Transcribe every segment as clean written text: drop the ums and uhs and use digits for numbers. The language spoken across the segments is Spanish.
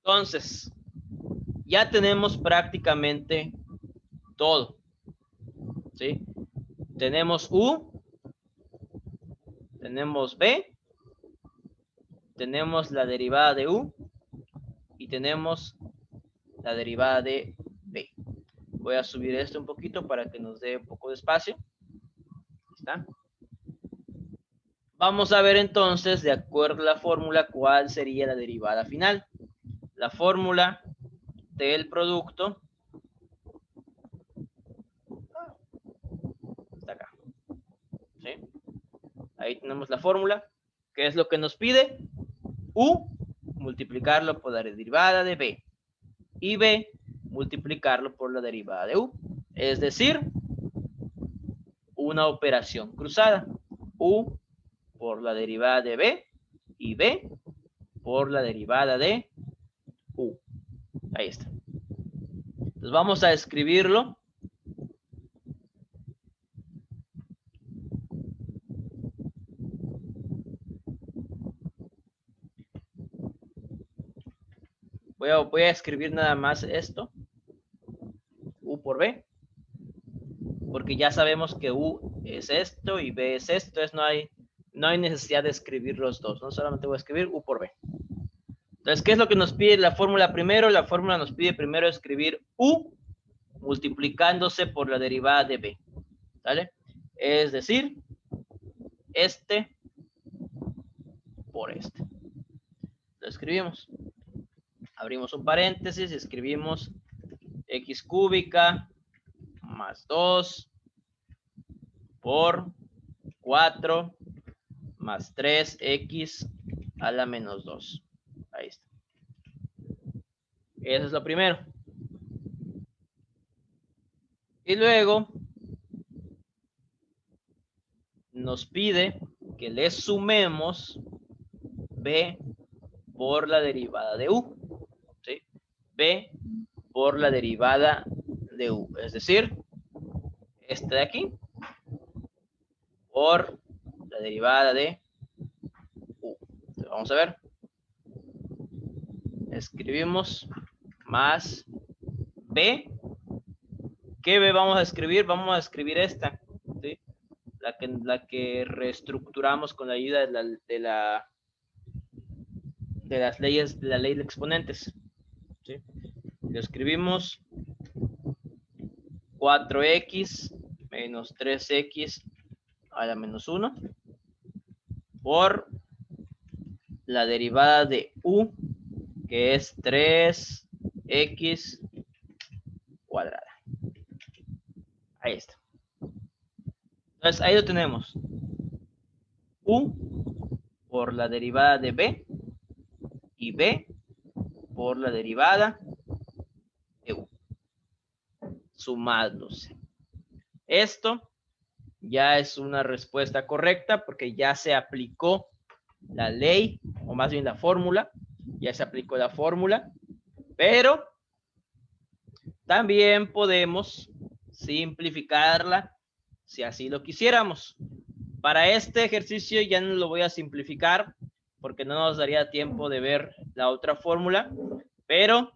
Entonces, ya tenemos prácticamente todo, ¿sí? Tenemos U, tenemos B, tenemos la derivada de U y tenemos la derivada de B. Voy a subir esto un poquito para que nos dé un poco de espacio. Ahí está. Vamos a ver entonces, de acuerdo a la fórmula, cuál sería la derivada final. La fórmula del producto está acá, ¿sí? Ahí tenemos la fórmula. ¿Qué es lo que nos pide? U, multiplicarlo por la derivada de B. Y B, multiplicarlo por la derivada de U. Es decir, una operación cruzada. U por la derivada de B y B por la derivada de U. Ahí está. Entonces vamos a escribirlo. Voy a escribir nada más esto. U por B. Porque ya sabemos que U es esto y B es esto. Entonces no hay necesidad de escribir los dos. No solamente voy a escribir U por B. Entonces, ¿qué es lo que nos pide la fórmula primero? La fórmula nos pide primero escribir U multiplicándose por la derivada de B. ¿Vale? Es decir, este por este. Lo escribimos. Abrimos un paréntesis y escribimos x cúbica más 2 por 4 más 3x a la menos 2. Ahí está. Eso es lo primero. Y luego nos pide que le sumemos b por la derivada de u. ¿Sí? B por la derivada de u. Es decir, este de aquí por la derivada de u. Entonces, vamos a ver. Escribimos más b. ¿Qué b vamos a escribir? Vamos a escribir esta. ¿Sí? La que reestructuramos con la ayuda de las leyes, de la ley de exponentes. ¿Sí? Lo escribimos 4x menos 3x a la menos 1 por la derivada de u, que es 3x cuadrada. Ahí está. Entonces, ahí lo tenemos. U por la derivada de b y b por la derivada de u. Sumándose. Esto ya es una respuesta correcta porque ya se aplicó la ley, o más bien la fórmula. Ya se aplicó la fórmula, pero también podemos simplificarla si así lo quisiéramos. Para este ejercicio ya no lo voy a simplificar porque no nos daría tiempo de ver la otra fórmula, pero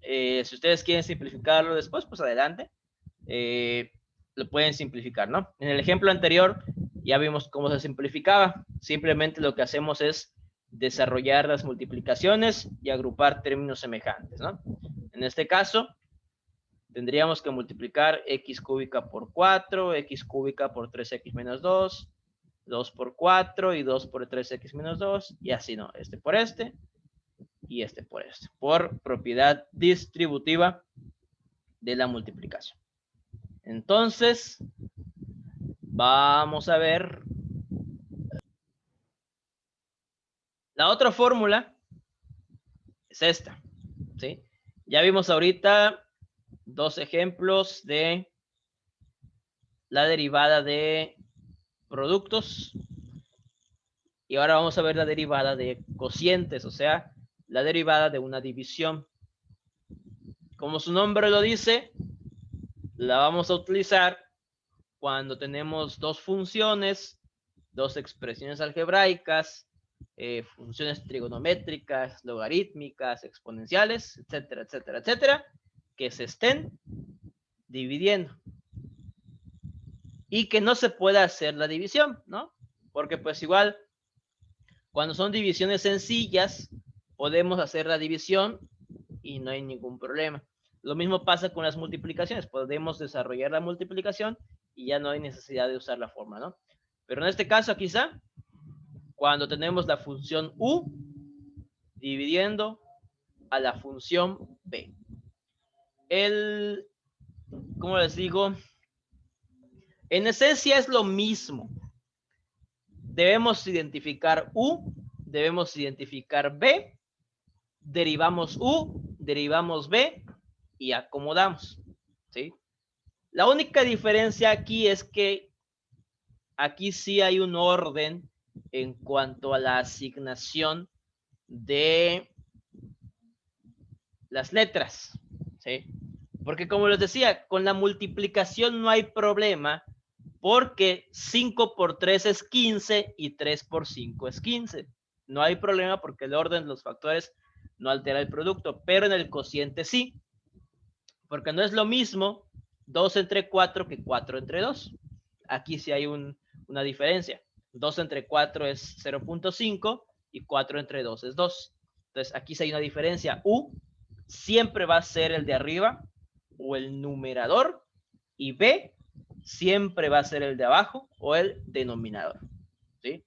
si ustedes quieren simplificarlo después, pues adelante. Lo pueden simplificar, ¿no? En el ejemplo anterior ya vimos cómo se simplificaba. Simplemente lo que hacemos es desarrollar las multiplicaciones y agrupar términos semejantes, ¿no? En este caso, tendríamos que multiplicar x cúbica por 4, x cúbica por 3x menos 2, 2 por 4 y 2 por 3x menos 2, y así, ¿no? Este por este y este por este, por propiedad distributiva de la multiplicación. Entonces, vamos a ver la otra fórmula. Es esta, ¿sí? Ya vimos ahorita dos ejemplos de la derivada de productos y ahora vamos a ver la derivada de cocientes, o sea, la derivada de una división. Como su nombre lo dice, la vamos a utilizar cuando tenemos dos funciones, dos expresiones algebraicas funciones trigonométricas, logarítmicas, exponenciales, etcétera, etcétera, etcétera, que se estén dividiendo. Y que no se pueda hacer la división, ¿no? Porque pues igual, cuando son divisiones sencillas, podemos hacer la división y no hay ningún problema. Lo mismo pasa con las multiplicaciones. Podemos desarrollar la multiplicación y ya no hay necesidad de usar la forma, ¿no? Pero en este caso, quizá, cuando tenemos la función u dividiendo a la función b. ¿Cómo les digo? En esencia es lo mismo. Debemos identificar u, debemos identificar b, derivamos u, derivamos b y acomodamos, ¿sí? La única diferencia aquí es que aquí sí hay un orden en cuanto a la asignación de las letras, ¿sí? Porque como les decía, con la multiplicación no hay problema porque 5 por 3 es 15 y 3 por 5 es 15. No hay problema porque el orden de los factores no altera el producto, pero en el cociente sí. Porque no es lo mismo 2 entre 4 que 4 entre 2. Aquí sí hay una diferencia. 2 entre 4 es 0.5 y 4 entre 2 es 2. Entonces aquí sí hay una diferencia. U siempre va a ser el de arriba o el numerador y B siempre va a ser el de abajo o el denominador, ¿sí?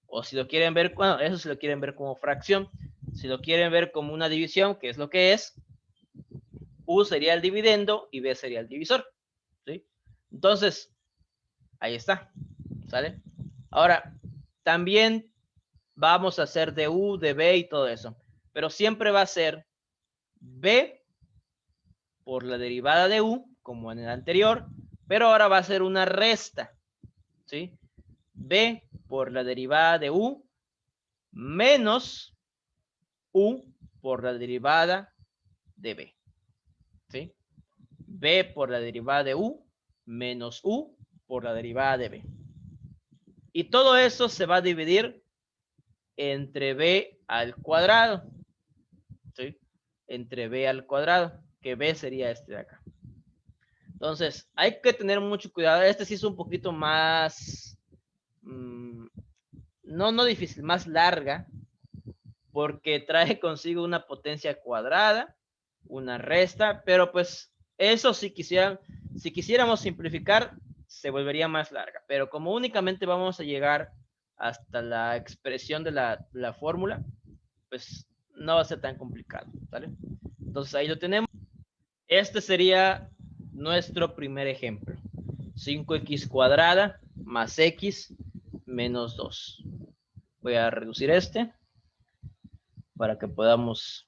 O si lo quieren ver, bueno, eso si lo quieren ver como fracción. Si lo quieren ver como una división, que es lo que es, U sería el dividendo y B sería el divisor, ¿sí? Entonces, ahí está, ¿sale? Ahora, también vamos a hacer de U, de B y todo eso, pero siempre va a ser B por la derivada de U, como en el anterior, pero ahora va a ser una resta, ¿sí? B por la derivada de U menos U por la derivada de B, ¿sí? B por la derivada de U menos U por la derivada de B. Y todo eso se va a dividir entre B al cuadrado, ¿sí? Entre B al cuadrado, que B sería este de acá. Entonces, hay que tener mucho cuidado. Este sí es un poquito más, no difícil, más larga, porque trae consigo una potencia cuadrada, una resta, pero pues eso si quisiéramos simplificar, se volvería más larga. Pero como únicamente vamos a llegar hasta la expresión de la fórmula, pues no va a ser tan complicado, ¿vale? Entonces ahí lo tenemos. Este sería nuestro primer ejemplo. 5x cuadrada más x menos 2. Voy a reducir este para que podamos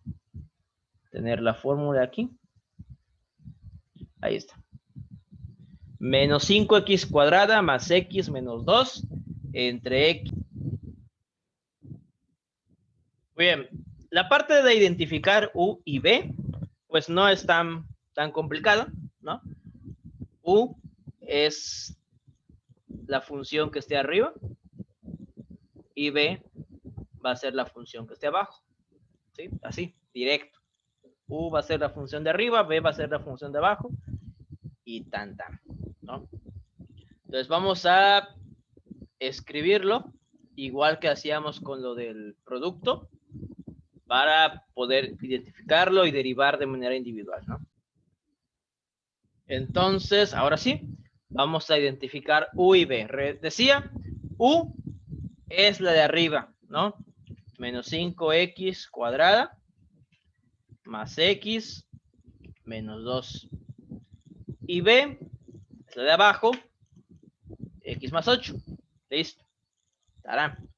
tener la fórmula aquí. Ahí está. Menos 5x cuadrada más x menos 2 entre x. Bien, la parte de identificar u y b, pues no es tan complicado, ¿no? U es la función que esté arriba y b va a ser la función que esté abajo, ¿sí? Así, directo. U va a ser la función de arriba, b va a ser la función de abajo y tan, ¿no? Entonces vamos a escribirlo igual que hacíamos con lo del producto para poder identificarlo y derivar de manera individual, ¿no? Entonces, ahora sí, vamos a identificar U y B. Decía, U es la de arriba, ¿no? Menos 5x cuadrada más x menos 2. Y B es la de abajo, x más 8. Listo. Tarán.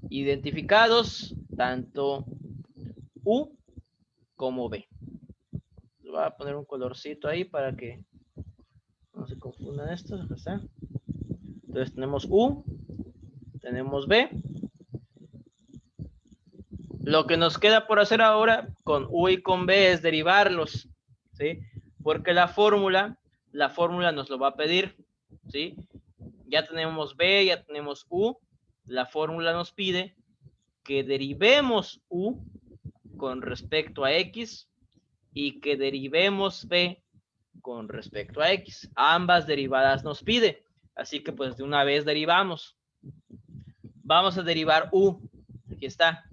Identificados tanto U como B. Voy a poner un colorcito ahí para que no se confundan estos. Entonces tenemos U, tenemos B. Lo que nos queda por hacer ahora con U y con B es derivarlos, ¿sí? Porque la fórmula nos lo va a pedir, ¿sí? Ya tenemos B, ya tenemos U, la fórmula nos pide que derivemos u con respecto a x y que derivemos b con respecto a x. Ambas derivadas nos pide, así que pues de una vez derivamos. Vamos a derivar u, aquí está.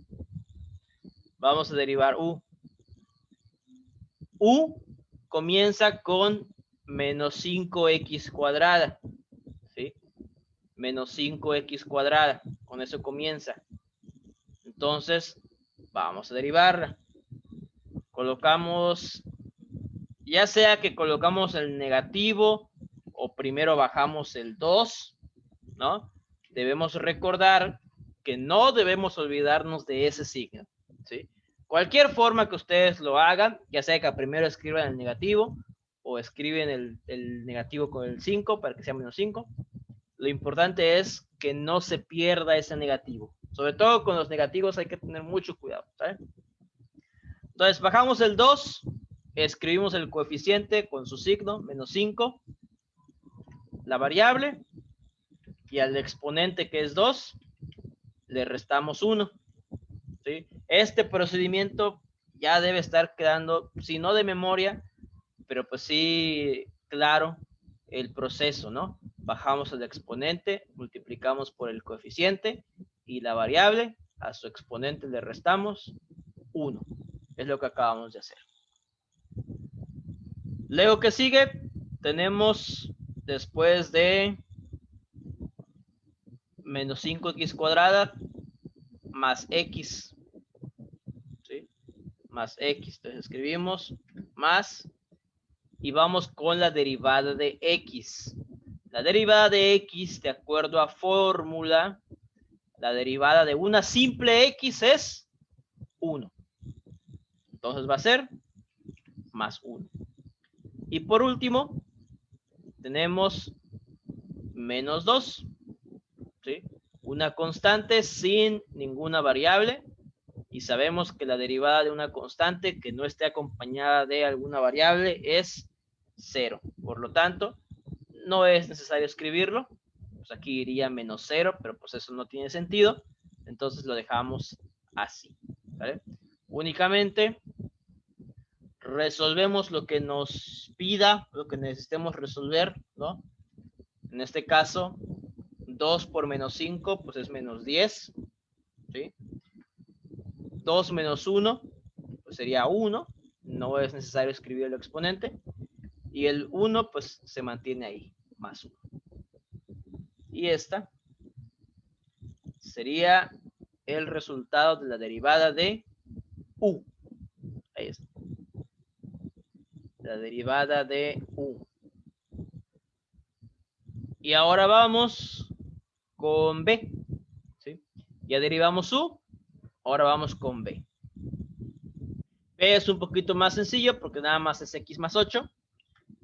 Vamos a derivar u. U comienza con menos 5x cuadrada, ¿sí? Menos 5x cuadrada, con eso comienza. Entonces, vamos a derivarla. Colocamos, ya sea que colocamos el negativo o primero bajamos el 2, ¿no? Debemos recordar que no debemos olvidarnos de ese signo, ¿sí? Cualquier forma que ustedes lo hagan, ya sea que primero escriban el negativo o escriben el negativo con el 5 para que sea menos 5, lo importante es que no se pierda ese negativo. Sobre todo con los negativos hay que tener mucho cuidado, ¿sabes? Entonces bajamos el 2, escribimos el coeficiente con su signo, menos 5, la variable, y al exponente que es 2, le restamos 1. ¿Sí? Este procedimiento ya debe estar quedando, si no de memoria, pero pues sí, claro, el proceso, ¿no? Bajamos el exponente, multiplicamos por el coeficiente y la variable, a su exponente le restamos 1. Es lo que acabamos de hacer. Luego que sigue, tenemos después de menos 5x cuadrada más x, ¿sí? Más x, entonces escribimos más y vamos con la derivada de x. La derivada de x, de acuerdo a fórmula, la derivada de una simple x es 1. Entonces va a ser más 1. Y por último, tenemos menos 2, ¿sí? Una constante sin ninguna variable. Y sabemos que la derivada de una constante que no esté acompañada de alguna variable es 0. Por lo tanto, no es necesario escribirlo. Pues aquí iría menos 0, pero pues eso no tiene sentido. Entonces lo dejamos así, ¿vale? Únicamente resolvemos lo que nos pida, lo que necesitemos resolver, ¿no? En este caso, 2 por menos 5, pues es menos 10, ¿sí? 2 menos 1, pues sería 1. No es necesario escribir el exponente. Y el 1, pues se mantiene ahí, más 1. Y esta sería el resultado de la derivada de u. Ahí está. La derivada de u. Y ahora vamos con b, ¿sí? Ya derivamos u, ahora vamos con b. B es un poquito más sencillo porque nada más es x más 8.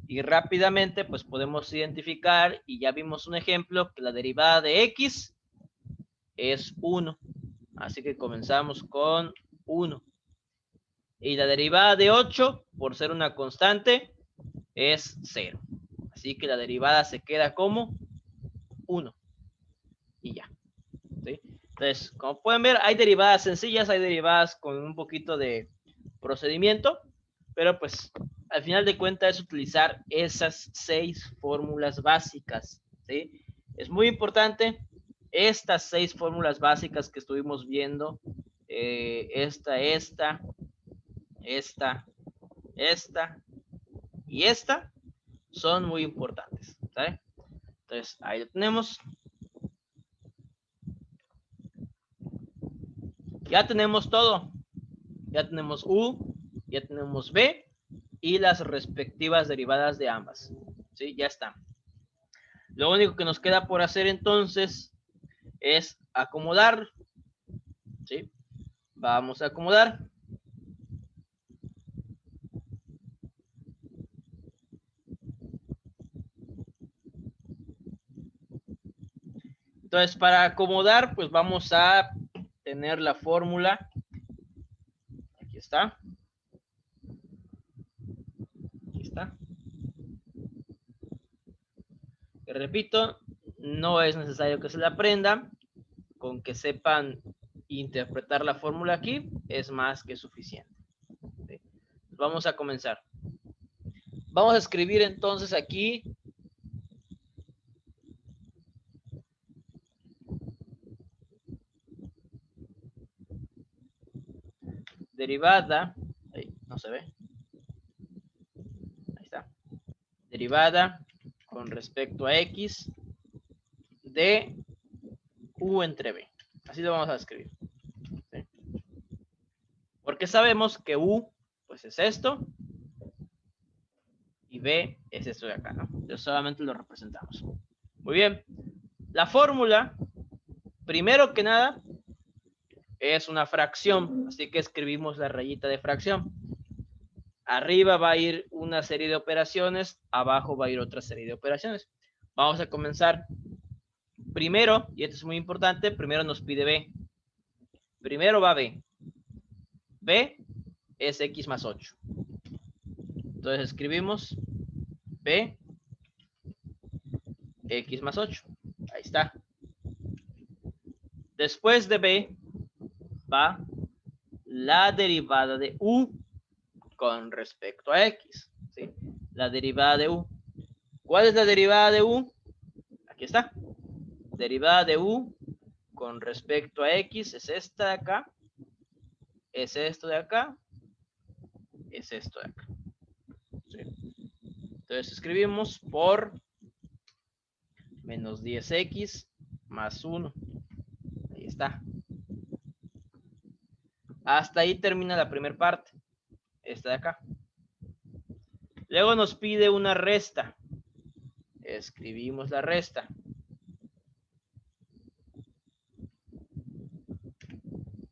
Y rápidamente pues podemos identificar, y ya vimos un ejemplo, que la derivada de x es 1. Así que comenzamos con 1. Y la derivada de 8, por ser una constante, es 0. Así que la derivada se queda como 1. Y ya, ¿sí? Entonces, como pueden ver, hay derivadas sencillas, hay derivadas con un poquito de procedimiento, pero pues al final de cuentas es utilizar esas 6 fórmulas básicas, ¿sí? Es muy importante estas 6 fórmulas básicas que estuvimos viendo, esta y esta, son muy importantes, ¿sabes? Entonces, ahí lo tenemos. Ya tenemos todo. Ya tenemos u, ya tenemos b y las respectivas derivadas de ambas. ¿Sí? Ya está. Lo único que nos queda por hacer entonces es acomodar. ¿Sí? Vamos a acomodar. Entonces, para acomodar, pues vamos a tener la fórmula. Aquí está. Aquí está. Y repito, no es necesario que se la aprendan. Con que sepan interpretar la fórmula aquí es más que suficiente. ¿Sí? Vamos a comenzar. Vamos a escribir entonces aquí derivada, ahí no se ve, ahí está, derivada con respecto a x de u entre b. Así lo vamos a escribir. ¿Sí? Porque sabemos que u pues es esto y b es esto de acá, ¿no? Entonces solamente lo representamos. Muy bien. La fórmula, primero que nada, es una fracción, así que escribimos la rayita de fracción. Arriba va a ir una serie de operaciones, abajo va a ir otra serie de operaciones. Vamos a comenzar. Primero, y esto es muy importante, primero nos pide b. Primero va b. B es x más 8. Entonces escribimos b x más 8. Ahí está. Después de b va la derivada de u con respecto a x. ¿Sí? La derivada de u. ¿Cuál es la derivada de u? Aquí está. Derivada de u con respecto a x es esta de acá. Es esto de acá. Es esto de acá. ¿Sí? Entonces escribimos por menos 10x más 1. Ahí está. Hasta ahí termina la primera parte. Esta de acá. Luego nos pide una resta. Escribimos la resta.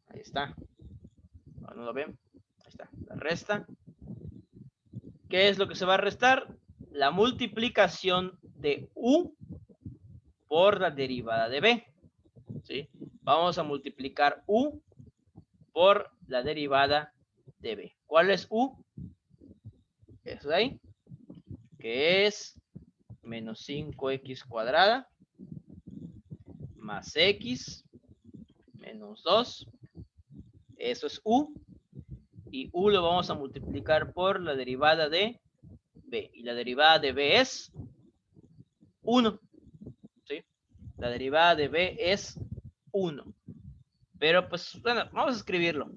Ahí está. ¿No lo ven? Ahí está. La resta. ¿Qué es lo que se va a restar? La multiplicación de u por la derivada de b. ¿Sí? Vamos a multiplicar u por la derivada de b. ¿Cuál es u? Eso de ahí. Que es menos 5x cuadrada más x menos 2. Eso es u. Y u lo vamos a multiplicar por la derivada de b. Y la derivada de b es 1. ¿Sí? La derivada de b es 1. Pero pues, bueno, vamos a escribirlo.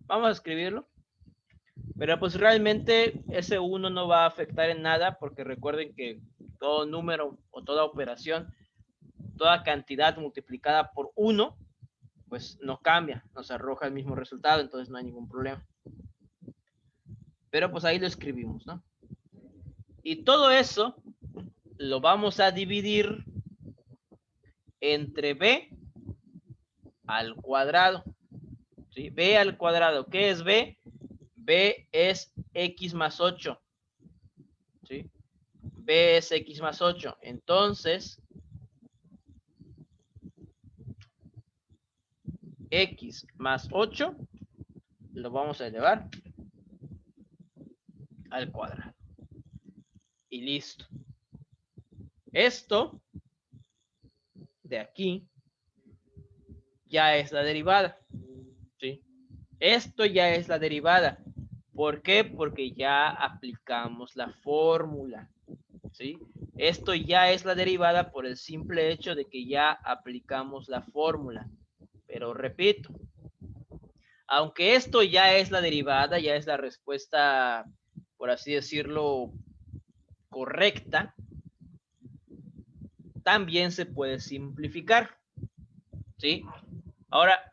Vamos a escribirlo. Pero pues realmente ese 1 no va a afectar en nada porque recuerden que todo número o toda operación, toda cantidad multiplicada por 1, pues no cambia, nos arroja el mismo resultado, entonces no hay ningún problema. Pero pues ahí lo escribimos, ¿no? Y todo eso lo vamos a dividir entre b al cuadrado. ¿Sí? B al cuadrado. ¿Qué es b? B es x más 8. ¿Sí? B es x más 8. Entonces, x más 8 lo vamos a elevar al cuadrado. Y listo. Esto de aquí ya es la derivada. ¿Sí? Esto ya es la derivada. ¿Por qué? Porque ya aplicamos la fórmula. ¿Sí? Esto ya es la derivada por el simple hecho de que ya aplicamos la fórmula. Pero repito, aunque esto ya es la derivada, ya es la respuesta, por así decirlo, correcta, también se puede simplificar. ¿Sí? Ahora,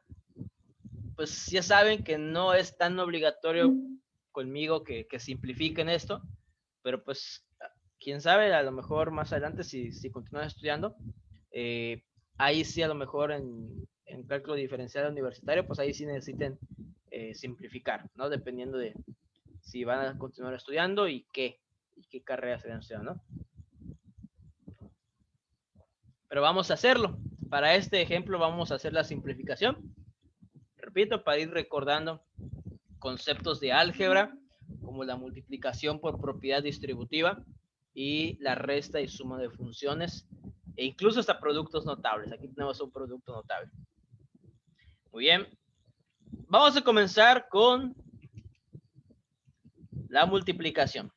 pues ya saben que no es tan obligatorio conmigo que simplifiquen esto, pero pues quién sabe, a lo mejor más adelante si continúan estudiando, ahí sí a lo mejor en cálculo diferencial universitario, pues ahí sí necesiten simplificar, ¿no? Dependiendo de si van a continuar estudiando y qué carreras se van a estudiar, ¿no? Pero vamos a hacerlo. Para este ejemplo vamos a hacer la simplificación. Repito, para ir recordando conceptos de álgebra, como la multiplicación por propiedad distributiva y la resta y suma de funciones, e incluso hasta productos notables. Aquí tenemos un producto notable. Muy bien. Vamos a comenzar con la multiplicación.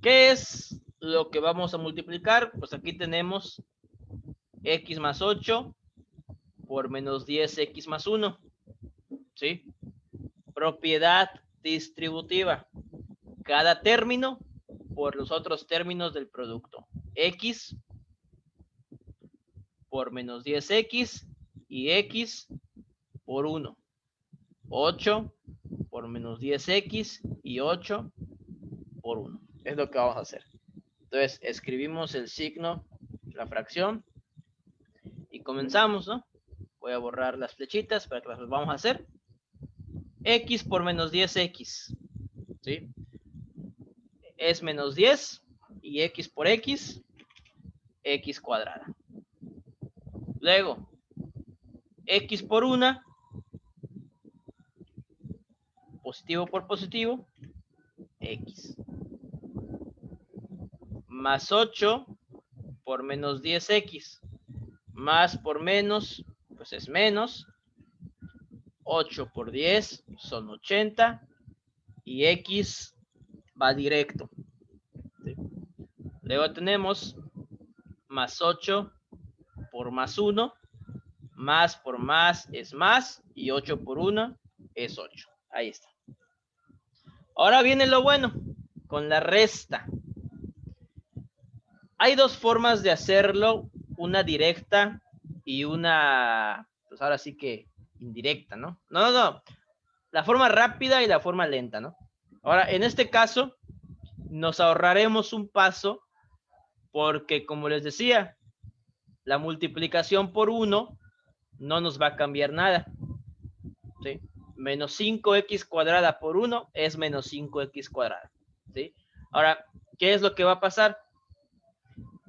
¿Qué es lo que vamos a multiplicar? Pues aquí tenemos x más 8 por menos 10x más 1. ¿Sí? Propiedad distributiva. Cada término por los otros términos del producto. X por menos 10x y x por 1. 8 por menos 10x y 8 por 1. Es lo que vamos a hacer. Entonces, escribimos el signo, la fracción, y comenzamos, ¿no? Voy a borrar las flechitas para que las vamos a hacer. X por menos 10x, ¿sí? Es menos 10, y x por x, x cuadrada. Luego, x por 1, positivo por positivo, x. Más 8 por menos 10x. Más por menos, pues es menos. 8 por 10 son 80. Y x va directo. ¿Sí? Luego tenemos más 8 por más 1. Más por más es más. Y 8 por 1 es 8. Ahí está. Ahora viene lo bueno. Con la resta. Hay dos formas de hacerlo. Una directa y una, pues ahora sí que indirecta, ¿no? No. La forma rápida y la forma lenta, ¿no? Ahora, en este caso, nos ahorraremos un paso porque, como les decía, la multiplicación por 1 no nos va a cambiar nada. ¿Sí? Menos 5x cuadrada por 1 es menos 5x cuadrada. ¿Sí? Ahora, ¿qué es lo que va a pasar?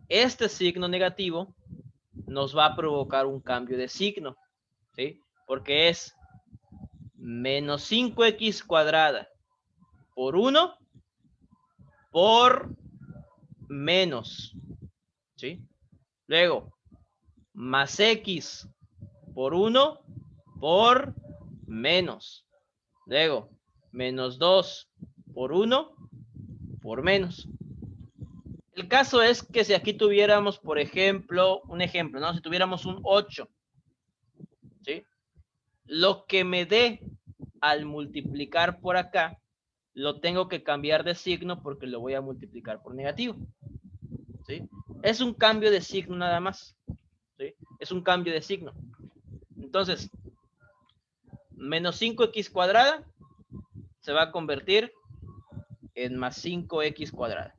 Este signo negativo nos va a provocar un cambio de signo. ¿Sí? Porque es menos 5x cuadrada por 1 por menos. ¿Sí? Luego, más x por 1 por menos. Luego, menos 2 por 1 por menos. El caso es que si aquí tuviéramos, por ejemplo, un ejemplo, ¿no? Si tuviéramos un 8, ¿sí? Lo que me dé al multiplicar por acá, lo tengo que cambiar de signo porque lo voy a multiplicar por negativo. ¿Sí? Es un cambio de signo nada más. ¿Sí? Es un cambio de signo. Entonces, menos 5x cuadrada se va a convertir en más 5x cuadrada.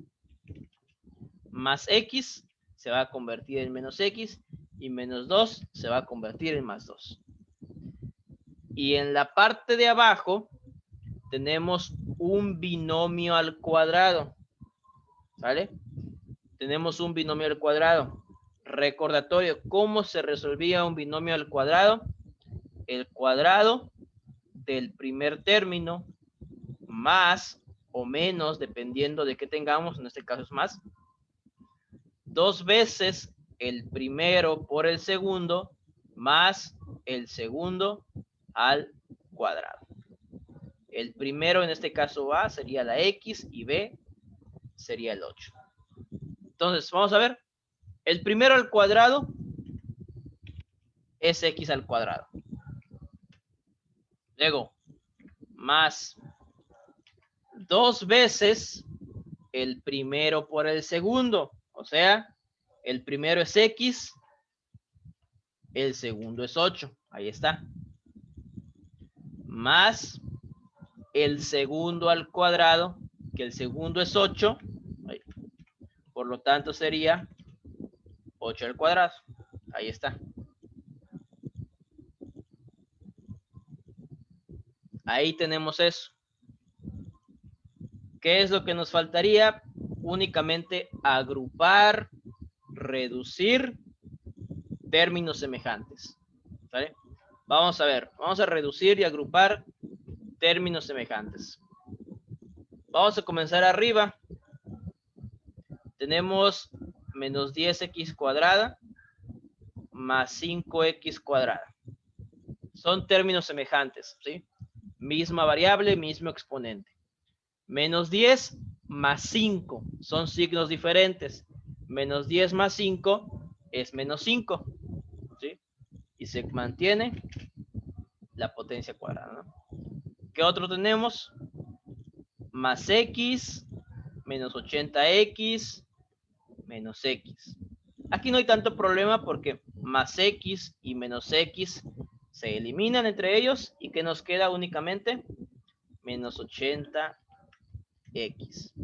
Más x se va a convertir en menos x y menos 2 se va a convertir en más 2. Y en la parte de abajo tenemos un binomio al cuadrado. ¿Vale? Tenemos un binomio al cuadrado. Recordatorio, ¿cómo se resolvía un binomio al cuadrado? El cuadrado del primer término más o menos, dependiendo de qué tengamos, en este caso es más, 2 veces el primero por el segundo más el segundo al cuadrado. El primero en este caso A sería la X y B sería el 8. Entonces, vamos a ver. El primero al cuadrado es X al cuadrado. Luego, más 2 veces el primero por el segundo. O sea, el primero es X, el segundo es 8. Ahí está. Más el segundo al cuadrado, que el segundo es 8. Por lo tanto, sería 8 al cuadrado. Ahí está. Ahí tenemos eso. ¿Qué es lo que nos faltaría? Únicamente agrupar, reducir términos semejantes. ¿Vale? Vamos a ver. Vamos a reducir y agrupar términos semejantes. Vamos a comenzar arriba. Tenemos menos 10x cuadrada más 5x cuadrada. Son términos semejantes, ¿sí? Misma variable, mismo exponente. Menos 10 más 5 son signos diferentes. Menos 10 más 5 es menos 5, ¿sí? Y se mantiene la potencia cuadrada, ¿no? ¿Qué otro tenemos? Más x menos 80x menos x. Aquí no hay tanto problema porque más x y menos x se eliminan entre ellos y que nos queda únicamente menos 80x.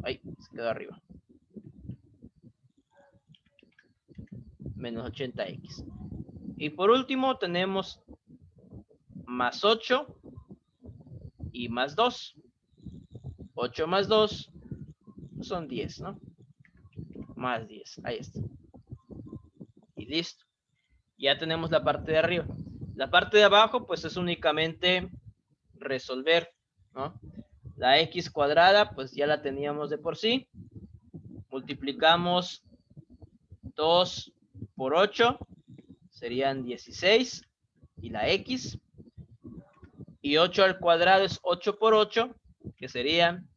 Ahí, se quedó arriba. Menos 80x. Y por último tenemos más 8 y más 2. 8 más 2 son 10, ¿no? Más 10, ahí está. Y listo. Ya tenemos la parte de arriba. La parte de abajo, pues es únicamente resolver, ¿no? La x cuadrada, pues ya la teníamos de por sí. Multiplicamos 2 por 8, serían 16. Y la x. Y 8 al cuadrado es 8 por 8, que serían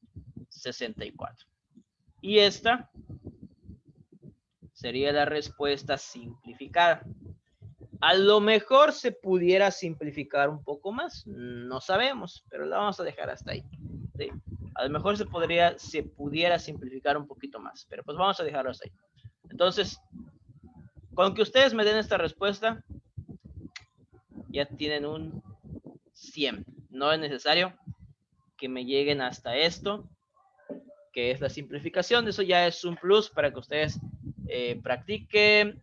64. Y esta sería la respuesta simplificada. A lo mejor se pudiera simplificar un poco más, no sabemos, pero la vamos a dejar hasta ahí. ¿Sí? A lo mejor se pudiera simplificar un poquito más, pero pues vamos a dejarlo hasta ahí. Entonces, con que ustedes me den esta respuesta, ya tienen un 100. No es necesario que me lleguen hasta esto, que es la simplificación. Eso ya es un plus para que ustedes practiquen